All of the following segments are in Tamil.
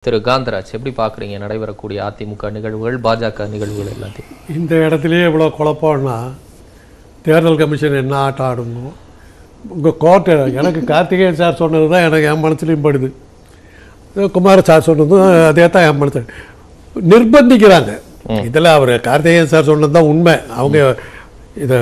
திரு காந்தராஜ் எப்படி பார்க்குறீங்க நடைபெறக்கூடிய அதிமுக நிகழ்வுகள் பாஜக நிகழ்வுகள் எல்லாத்தையும்? இந்த இடத்துலையே இவ்வளோ குழப்பம்னா தேர்தல் கமிஷன் என்ன ஆட்டம் ஆடணும்? உங்கள் கோர்ட்டு எனக்கு கார்த்திகேயன் சார் சொன்னது தான் எனக்கு என் மனசுலையும் படுது, குமார சார் சொன்னதும் அதே தான் என் மனசு நிர்பந்திக்கிறாங்க. இதில் அவர் கார்த்திகேயன் சார் சொன்னது தான் உண்மை. அவங்க இதை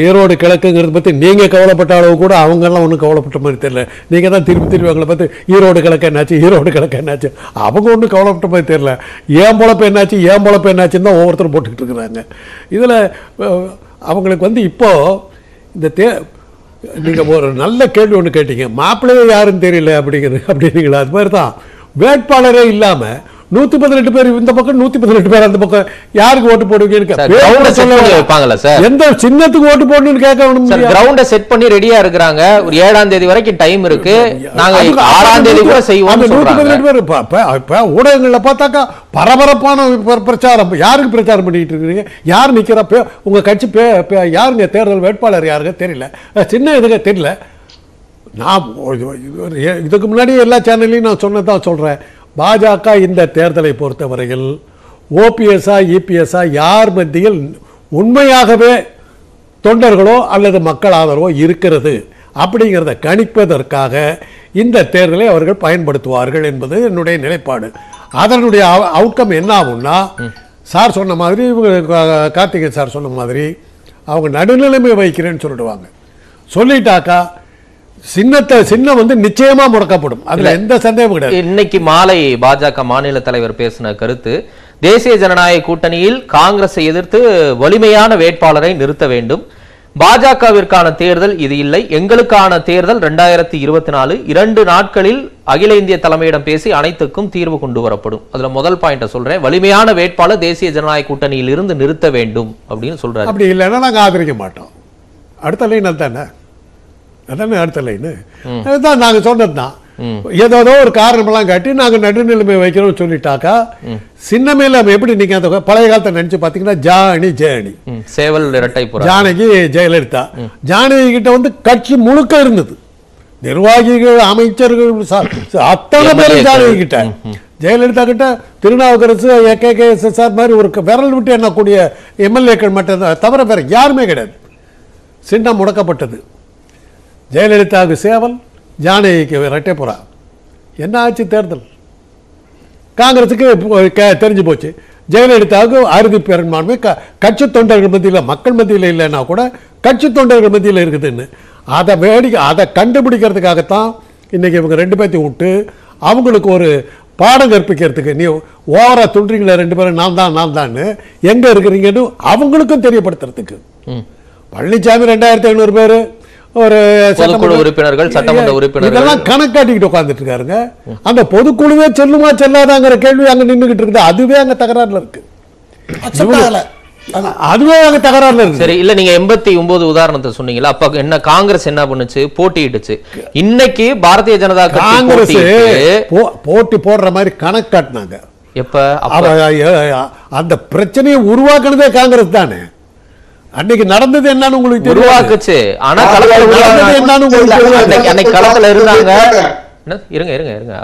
ஈரோடு கிழக்குங்கிறத பற்றி நீங்கள் கவலைப்பட்ட அளவு கூட அவங்கெல்லாம் ஒன்றும் கவலைப்பட்ட மாதிரி தெரியல. நீங்கள் தான் திரும்பி அவங்கள பார்த்து ஈரோடு கிழக்கு என்னாச்சு, ஈரோடு கிழக்கு என்னாச்சு, அவங்க ஒன்றும் கவலைப்பட்ட மாதிரி தெரியல. ஏன் பொழப்பு என்னாச்சு, ஏன் பொழப்பு என்னாச்சுன்னு தான் ஒவ்வொருத்தரும் போட்டுக்கிட்டு இருக்கிறாங்க. இதில் அவங்களுக்கு இப்போது இந்த நீங்கள் ஒரு நல்ல கேள்வி ஒன்று கேட்டீங்க, மாப்பிள்ளையே யாருன்னு தெரியல அப்படின்னீங்களா? அது மாதிரி தான் வேட்பாளரே இல்லாமல் 118 பேர் இந்த பக்கம் 118 பேர் அந்த பக்கம் யாருக்கு ஓட்டு போடுவீங்க? எந்த சின்னத்துக்கு ஓட்டு போடணும்னு கேட்க கிரவுண்ட செட் பண்ணி ரெடியா இருக்காங்க. ஒரு 7ஆம் தேதி வரைக்கும் டைம் இருக்கு. நாங்க 6ஆம் தேதி கூட செய்வோம். 118 பேர் ஊடகங்கள்ல பார்த்தாக்கா பரபரப்பான பிரச்சாரம். யாருக்கு பிரச்சாரம் பண்ணிட்டு இருக்கீங்க? யார் நிக்கிறா? உங்க கட்சி யாருங்க தேர்தல் வேட்பாளர் யாருங்க தெரியல, சின்ன இதுங்க தெரியல. நான் இதுக்கு முன்னாடி எல்லா சேனல்லையும் நான் சொன்னதான் சொல்றேன். பாஜக இந்த தேர்தலை பொறுத்தவரையில் ஓபிஎஸ்ஆ இபிஎஸ்ஆ யார் மத்தியில் உண்மையாகவே தொண்டர்களோ அல்லது மக்கள் ஆதரவோ இருக்கிறது அப்படிங்கிறத கணிப்பதற்காக இந்த தேர்தலை அவர்கள் பயன்படுத்துவார்கள் என்பது என்னுடைய நிலைப்பாடு. அதனுடைய அவுட்கம் என்ன ஆகும்னா, சார் சொன்ன மாதிரி, கார்த்திகேயன் சார் சொன்ன மாதிரி அவங்க நடுநிலைமை வைக்கிறேன்னு சொல்லிடுவாங்க. சொல்லிட்டாக்கா சின்னம் நிச்சயமா முடக்கப்படும். அதுல எந்த சந்தேகமும் கிடையாது. இன்னைக்கு மாலை பாஜக மாநில தலைவர் பேசின கருத்து, தேசிய ஜனநாயக கூட்டணியில் காங்கிரஸை எதிர்த்து வலிமையான வேட்பாளரை நிறுத்த வேண்டும். பாஜகவிற்கான தேர்தல் இது இல்லை, எங்களுக்கான தேர்தல் 2024. 2 நாட்களில் அகில இந்திய தலைமையிடம் பேசி அனைத்துக்கும் தீர்வு கொண்டு வரப்படும். அதுல முதல் பாயிண்ட சொல்றேன், வலிமையான வேட்பாளர் தேசிய ஜனநாயக கூட்டணியில் இருந்து நிறுத்த வேண்டும் அப்படின்னு சொல்றாரு. அப்படி இல்லைன்னா நாங்க ஆதரிக்க மாட்டோம். அடுத்த லைன் அதுதானே, அதானே அடுத்த லைனு. அதுதான் நாங்க சொன்னது தான். ஏதோ ஒரு காரணமெல்லாம் காட்டி நாங்க நடுநிலைமை வைக்கிறோம் சொல்லிட்டாக்கா சின்னமேல எப்படி நீங்க அந்த பழைய காலத்தை நினைச்சு பாத்தீங்கன்னா ஜானி ஜெயணி சேவல் இரட்டை ஜானகி ஜெயலலிதா, ஜானகி கிட்ட கட்சி முழுக்க இருந்தது. நிர்வாகிகள், அமைச்சர்கள், அத்தனை பேர் ஜானகி கிட்ட. ஜெயலலிதா கிட்ட திருநாவுக்கரசு, AKKSSR மாதிரி ஒரு விரல் விட்டு எண்ணக்கூடிய எம்எல்ஏக்கள் மட்டும் தவிர வேற யாருமே கிடையாது. சின்னம் முடக்கப்பட்டது. ஜெயலலிதாவுக்கு சேவல், ஜானகிக்கு ரெட்டைப்புறா. என்ன ஆச்சு? தேர்தல் காங்கிரஸுக்கு தெரிஞ்சு போச்சு. ஜெயலலிதாவுக்கு அறுதி பெரும்பான்மை கட்சி தொண்டர்கள் மத்தியில், மக்கள் மத்தியில் இல்லைன்னா கூட கட்சி தொண்டர்கள் மத்தியில் இருக்குதுன்னு அதை கண்டுபிடிக்கிறதுக்காகத்தான் இன்னைக்கு இவங்க 2 பேர்த்தையும் விட்டு அவங்களுக்கு ஒரு பாடம் கற்பிக்கிறதுக்கு, நீ ஓவரா துன்றீங்களா 2 பேரும், நான் தான் எங்க இருக்கிறீங்கன்னு அவங்களுக்கும் தெரியப்படுத்துறதுக்கு. பழனிசாமி 2500 பேர், ஒரு பொதுக்குழு உறுப்பினர்கள், சட்டமன்ற உறுப்பினர்கள் இதெல்லாம் கணக்காட்டிக்கிட்டு உட்கார்ந்துட்டு இருக்காருங்க. அந்த பொதுக்குழுவே செல்லுமா செல்லாதாங்கிற கேள்வி அங்க நின்றுகிட்டு இருக்குது. அதுவே அங்க தகராறுல இருக்கு. அதுவே அங்க தகராறுல இருக்கு. சரி, இல்ல நீங்க 89 உதாரணத்தை சொன்னீங்களா? அப்ப என்ன காங்கிரஸ் என்ன பண்ணுச்சு? போட்டியிடுச்சு. இன்னைக்கு பாரதிய ஜனதா காங்கிரஸ் போட்டி போடுற மாதிரி கணக்காட்டினாங்க. எப்ப அந்த பிரச்சனையை உருவாக்குனதே காங்கிரஸ் தானே. அன்னைக்கு நடந்தது என்னன்னு உங்களுக்கு உருவாக்குச்சு. ஆனா அன்னைக்கு களத்துல இருந்தாங்க. இருங்க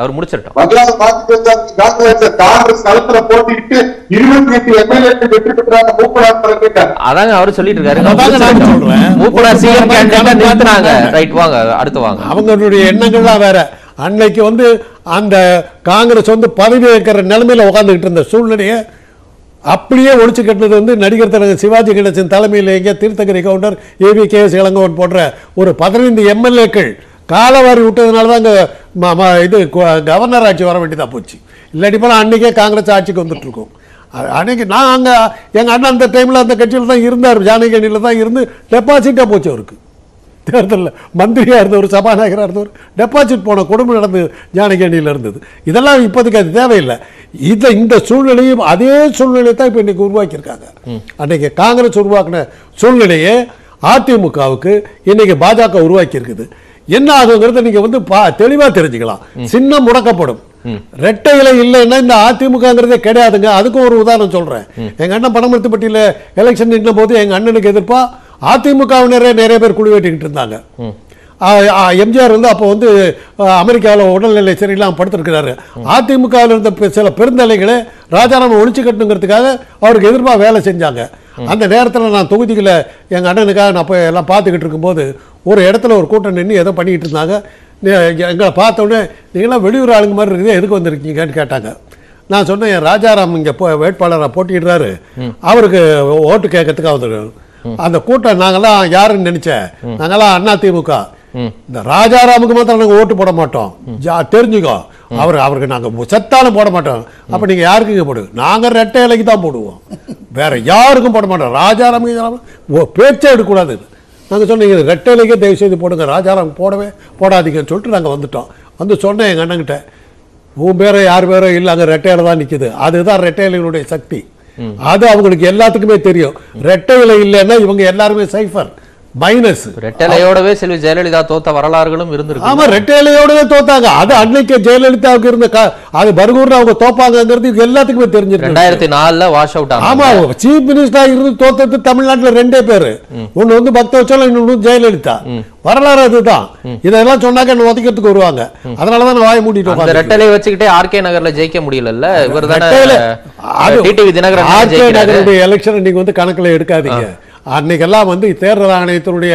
அவர் முடிச்சிட்டோம். அதாங்க அவர் சொல்லிட்டு இருக்காரு. ரைட், வாங்க அடுத்து வாங்க. அவங்களுடைய எண்ணங்கள்லாம் வேற. அன்னைக்கு அந்த காங்கிரஸ் பதவி ஏற்கிற நிலைமையில உட்கார்ந்துகிட்டு இருந்த சூழ்நிலையை அப்படியே ஒழிச்சு கட்டினது நடிகர் தலைவர் சிவாஜி கணேசன் தலைமையில் எங்கே தீர்த்தகிரி கவுண்டர், AVKS இளங்கோவன் போன்ற ஒரு 15 எம்எல்ஏக்கள் காலவாரி விட்டதுனால தான் இது கவர்னர் ஆட்சி வர வேண்டியதாக போச்சு. இல்லாட்டி போனால் அன்றைக்கே காங்கிரஸ் ஆட்சிக்கு வந்துட்டு இருக்கோம். அன்னைக்கு நான் அங்கே எங்கள் அண்ணன் அந்த டைமில் அந்த கட்சியில் தான் இருந்தார், ஜானகி அணியில் தான் இருந்து டெபாசிட்டாக போச்சு. அவருக்கு தேர்தலில் மந்திரியாக இருந்தவர், சபாநாயகராக இருந்தவர், டெபாசிட் போன குடும்பம் நடந்து ஜானகி அணியில் இருந்தது. இதெல்லாம் இப்போதைக்கு அது தேவையில்லை. இந்த சூழ்நிலையும் அதே சூழ்நிலையை தான் இப்போ இன்னைக்கு உருவாக்கியிருக்காங்க. அன்னைக்கு காங்கிரஸ் உருவாக்கின சூழ்நிலையே அதிமுகவுக்கு இன்னைக்கு பாஜக உருவாக்கி இருக்குது. என்ன ஆகுங்கிறத நீங்க தெளிவா தெரிஞ்சுக்கலாம். சின்னம் முடக்கப்படும். ரெட்டை இலை இல்லைன்னா இந்த அதிமுகங்கிறதே கிடையாதுங்க. அதுக்கும் ஒரு உதாரணம் சொல்றேன். எங்க அண்ணன் பணமரத்துப்பட்டியில எலெக்ஷன் நின்ற போது எங்க அண்ணனுக்கு எதிர்ப்பா அதிமுகவினரே நிறைய பேர் குழு வெட்டிக்கிட்டு இருந்தாங்க. எம்ஜிஆர் வந்து அப்போ வந்து அமெரிக்காவில் உடல்நிலை சரியில்லாமல் படுத்திருக்கிறாரு. அதிமுகவில் இருந்த சில பெருந்தலைகளை ராஜாராமன் ஒழிச்சு கட்டணுங்கிறதுக்காக அவருக்கு எதிர்ப்பாக வேலை செஞ்சாங்க. அந்த நேரத்தில் நான் தொகுதிகளை எங்கள் அண்ணனுக்காக நான் போய் எல்லாம் பார்த்துக்கிட்டு இருக்கும்போது ஒரு இடத்துல ஒரு கூட்டம் நின்று ஏதோ பண்ணிக்கிட்டு இருந்தாங்க. எங்களை பார்த்தோன்னே நீங்களாம் வெளியூர் ஆளுங்க மாதிரி இருக்குது, எதுக்கு வந்திருக்கீங்கன்னு கேட்டாங்க. நான் சொன்னேன், என் ராஜாராம் இங்கே வேட்பாளராக போட்டிடுறாரு, அவருக்கு ஓட்டு கேட்கறதுக்காக வந்துருக்கோம். அந்த கூட்டம் நாங்கெல்லாம் யாருன்னு நினைச்சேன், நாங்கெல்லாம் அதிமுக. இந்த ராஜாராமுக்கு மாத்திரம் நாங்கள் ஓட்டு போட மாட்டோம், தெரிஞ்சுக்கோ. அவருக்கு நாங்கள் செத்தாலும் போட மாட்டோம். அப்போ நீங்கள் யாருக்குங்க போடு? நாங்கள் ரெட்டை இலைக்கு தான் போடுவோம், வேற யாருக்கும் போட மாட்டோம். ராஜாராமுக்கு பேச்சே எடுக்கக்கூடாது. நாங்கள் சொன்னீங்க ரெட்டை இலைக்கே தயவு செய்து போடுங்க, ராஜாராம் போடவே போடாதீங்கன்னு சொல்லிட்டு நாங்கள் வந்துட்டோம். வந்து சொன்னேன் எங்கள் அண்ணன்கிட்ட, உன் பேரோ யார் பேரோ இல்லை, அங்கே ரெட்டையில தான் நிற்குது. அதுதான் ரெட்டையிலுடைய சக்தி. அது அவங்களுக்கு எல்லாத்துக்குமே தெரியும். ரெட்டையில இல்லைன்னா இவங்க எல்லாருமே சைஃபர் மைனஸ். ரெட்டையிலையோடவே செல்வி ஜெயலலிதா தோத்த வரலாறுகளும் இருந்திருக்கு. ஆமா, ரெட்டையிலையோடவே தோத்தாங்க. அது அன்னைக்கு ஜெயலலிதாவுக்கு இருந்த அது பர்கூர்ல அவங்க தோப்பாங்கிறது எல்லாத்துக்குமே தெரிஞ்சிருக்கு. 2004 வாஷ் அவுட். ஆமா, சீஃப் மினிஸ்டரா இருந்து தோத்தது தமிழ்நாட்டுல 2 பேரு. ஒண்ணு வந்து பக்தவச்சலம், இன்னொன்னு ஜெயலலிதா. வரலாறு அதுதான். இதெல்லாம் சொன்னாக்க என்ன ஒதுக்கிறதுக்கு வருவாங்க. அதனாலதான் வாய மூடிட்டு ரெட்டலை வச்சுக்கிட்டே ஆர்கே நகர்ல ஜெயிக்க முடியல. இவர் தானே டிடிவி தினகரன். ஆர்கே நகருடைய எலெக்ஷன் நீங்க வந்து கணக்குல எடுக்காதீங்க. அன்னைக்கெல்லாம் வந்து தேர்தல் ஆணையத்தினுடைய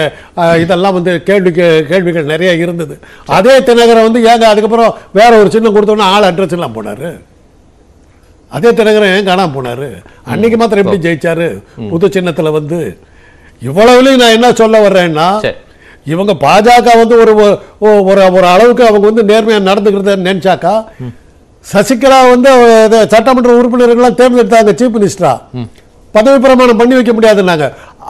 இதெல்லாம் வந்து கேள்விகள் நிறைய இருந்தது. அதே தினகரன் வந்து ஏங்க அதுக்கப்புறம் வேற ஒரு சின்னம் கொடுத்தோன்னா ஆள் அட்ரஸ் எல்லாம் போனாரு. அதே தினகரன் ஏன் காணாம போனாரு? அன்னைக்கு மாத்திரம் எப்படி ஜெயிச்சாரு புது சின்னத்துல வந்து? இவ்வளவுலையும் நான் என்ன சொல்ல வர்றேன்னா, இவங்க பாஜக வந்து ஒரு அளவுக்கு அவங்க வந்து நேர்மையா நடந்துக்கிறத நினைச்சாக்கா, சசிகலா வந்து சட்டமன்ற உறுப்பினர்கள்லாம் தேர்ந்தெடுத்தாங்க சீஃப் மினிஸ்டரா, பதவி பிரமாணம் பண்ணி வைக்க முடியாதுன்னாங்க.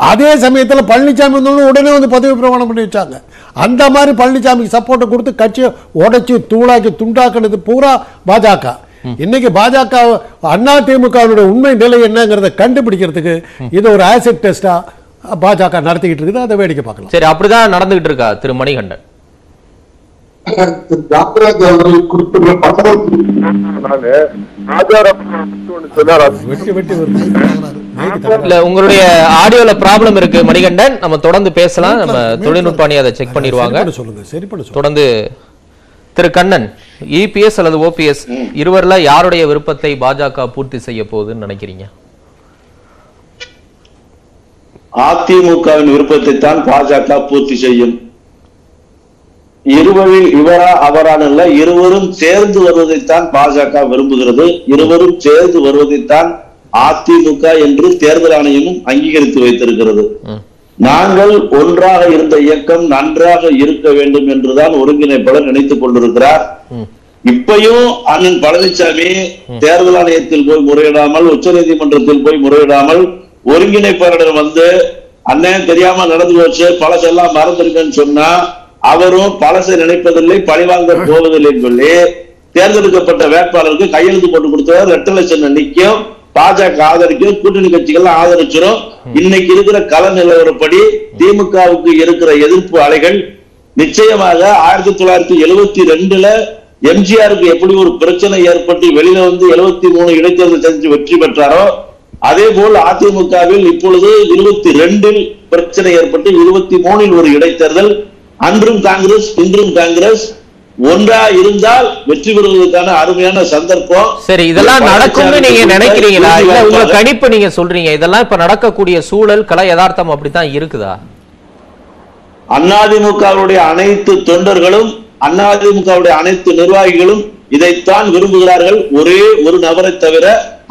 அதே சமயத்தில் பழனிசாமி வந்தாலும் உடனே வந்து பதவி பிரமாணம் பண்ணி வச்சாங்க. அந்த மாதிரி பழனிசாமிக்கு சப்போர்ட்டை கொடுத்து கட்சியை உடைச்சி தூளாக்கி துண்டாக்குனது பூரா பாஜக. இன்னைக்கு பாஜக அதிமுகவுடைய உண்மை நிலை என்னங்கிறத கண்டுபிடிக்கிறதுக்கு இது ஒரு ஆசிட் டெஸ்டா பாஜக நடத்திக்கிட்டு இருக்குது. அதை வேடிக்கை பார்க்கலாம். சரி, அப்படிதான் நடந்துகிட்டு இருக்கா திரு மணிகண்டன்? உங்களுடைய ஆடியோல ப்ராப்ளம் இருக்கு மணிகண்டன், நம்ம தொடர்ந்து பேசலாம். நம்ம தொழில்நுட்ப அணி அதை செக் பண்ணிடுவாங்க. தொடர்ந்து திரு கண்ணன், இபிஎஸ் அல்லது ஓபிஎஸ் இருவர்ல யாருடைய விருப்பத்தை பாஜக பூர்த்தி செய்ய போகுதுன்னு நினைக்கிறீங்க? அதிமுகவின் விருப்பத்தை தான் பாஜக பூர்த்தி செய்யும். இருவரில் இவரா அவரான இருவரும் சேர்ந்து வருவதைத்தான் பாஜக விரும்புகிறது. இருவரும் சேர்ந்து வருவதைத்தான் அதிமுக என்று தேர்தல் ஆணையமும் அங்கீகரித்து வைத்திருக்கிறது. நாங்கள் ஒன்றாக இருந்த இயக்கம் நன்றாக இருக்க வேண்டும் என்றுதான் ஒருங்கிணைப்பாளர் நினைத்துக் கொண்டிருக்கிறார். இப்பயும் அண்ணன் பழனிசாமி தேர்தல் ஆணையத்தில் போய் முறையிடாமல், உச்ச நீதிமன்றத்தில் போய் முறையிடாமல், ஒருங்கிணைப்பாளரிடம் வந்து அண்ணன் தெரியாம நடந்து போச்சு, பழசெல்லாம் மறந்துருக்கேன்னு சொன்னா அவரும் பழசை நினைப்பதில்லை, பழிவாங்க போவதில்லை சொல்லி தேர்ந்தெடுக்கப்பட்ட வேட்பாளருக்கு கையெழுத்து போட்டு கொடுத்தவர். 2 லட்சம் நிற்கும், பாஜக ஆதரிக்கும், கூட்டணி கட்சிகள் ஆதரிச்சிடும். இன்னைக்கு இருக்கிற கள நிலவரப்படி திமுகவுக்கு இருக்கிற எதிர்ப்பு அலைகள் நிச்சயமாக 1972 எம்ஜிஆருக்கு எப்படி ஒரு பிரச்சனை ஏற்பட்டு வெளியில வந்து 73 இடைத்தேர்தல் செஞ்சு வெற்றி பெற்றாரோ, அதே போல் அதிமுகவில் இப்பொழுது 22 பிரச்சனை ஏற்பட்டு 23 ஒரு இடைத்தேர்தல். அன்றும் காங்கிரஸ் இன்றும் காங்கிரஸ் ஒன்றா இருந்தால் வெற்றி பெறுவதற்கான அருமையான சந்தர்ப்பம். சரி, இதெல்லாம் நடக்கும்னு நீங்க நினைக்கிறீங்களா? இல்ல உங்க கணிப்பு நீங்க சொல்றீங்க இதெல்லாம் இப்ப நடக்கக்கூடிய சூழல் கலை யதார்த்தம் அப்படித்தான் இருக்குதா? அதிமுகவுடைய அனைத்து தொண்டர்களும் அதிமுகவுடைய அனைத்து நிர்வாகிகளும் இதைத்தான் விரும்புகிறார்கள். ஒரே ஒரு நபரை தவிர,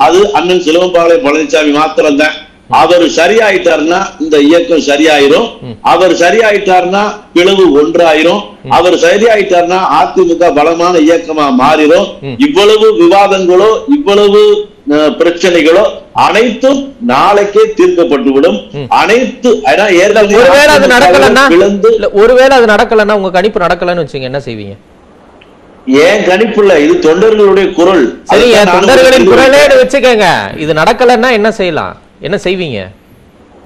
அது அண்ணன் சிலுவம்பாளையம் பழனிசாமி மாத்திரம்தான். அவர் சரியாயிட்டாருன்னா இந்த இயக்கம் சரியாயிரும். அவர் சரியாயிட்டாருன்னா பிளவு ஒன்றாயிரும். அவர் சரியாயிட்டாருன்னா அதிமுக பலமான இயக்கமா மாறிடும். இவ்வளவு விவாதங்களோ இவ்வளவு பிரச்சனைகளோ அனைத்தும் நாளைக்கே தீர்க்கப்பட்டுவிடும். அனைத்து ஒருவேளை அது நடக்கலன்னா உங்க கணிப்பு நடக்கலன்னு வச்சுங்க, என்ன செய்வீங்க? ஏன் கணிப்பு இல்ல, இது தொண்டர்களுடைய குரல். தொண்டர்களின் குரலே வச்சுக்கங்க. இது நடக்கலன்னா என்ன செய்யலாம், என்ன செய்வீங்க?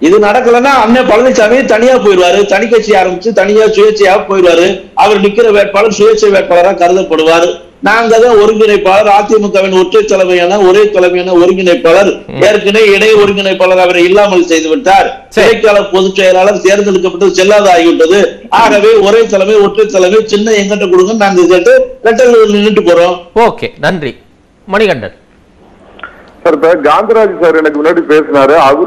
இது நடக்கலன்னா அண்ணன் பழனிசாமி தனியா போயிடுவாரு, தனி கட்சி ஆரம்பிச்சு தனியா சுயேட்சையாக போயிடுவாரு. அவர் நிக்கிற வேட்பாளர் சுயேட்சை வேட்பாளராக கருதப்படுவார். நாங்க தான் ஒருங்கிணைப்பாளர், அதிமுகவின் ஒற்றை தலைமையான ஒரே தலைமையான ஒருங்கிணைப்பாளர் ஏற்கனவே இணை ஒருங்கிணைப்பாளர் அவரை இல்லாமல் செய்து விட்டார். இடைக்கால பொதுச் செயலாளர் தேர்ந்தெடுக்கப்பட்டது செல்லாத ஆகிவிட்டது. ஆகவே ஒரே தலைமை ஒற்றை தலைமை சின்ன எங்கிட்ட கொடுங்க, நாங்க கேட்டு லெட்டர் நின்றுட்டு போறோம். ஓகே, நன்றி. மணிகண்டன் சார், இப்ப காந்திராஜ் சார் எனக்கு முன்னாடி பேசினாரு. அவரு